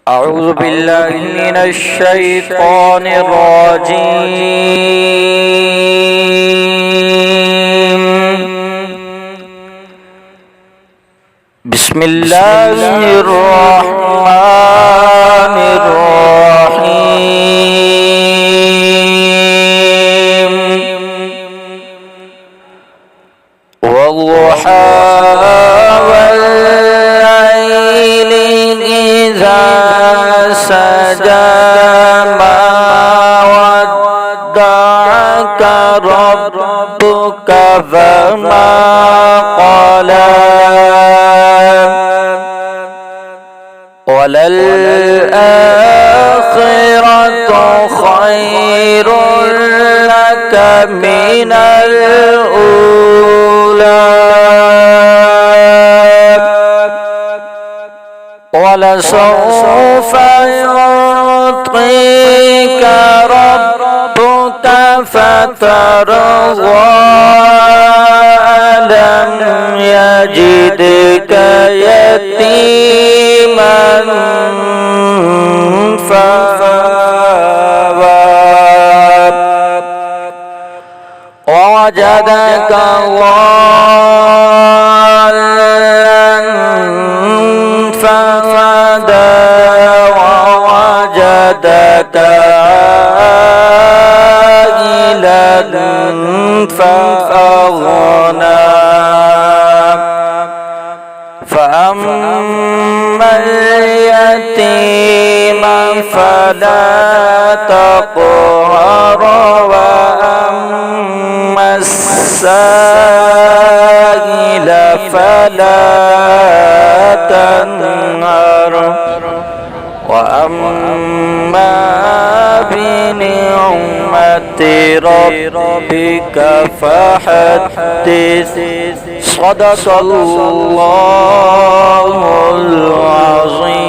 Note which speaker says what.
Speaker 1: أعوذ بالله من الشيطان الرجيم. بسم الله الرحمن الرحيم. والضحى والليل إذا سجى ما ودعك ربك فما قلى وللآخرة خير لك من الأولى ولسوف يعطيك ربك فترضى ألم يجدك يتيما فآوى ووجدك ضالا فهدى ووجدك عائلا فأغنى فأما اليتيم فلا تقهر وأما السائل فلا تنهر وأما بنعمة ربك فحدث. صدق الله العظيم.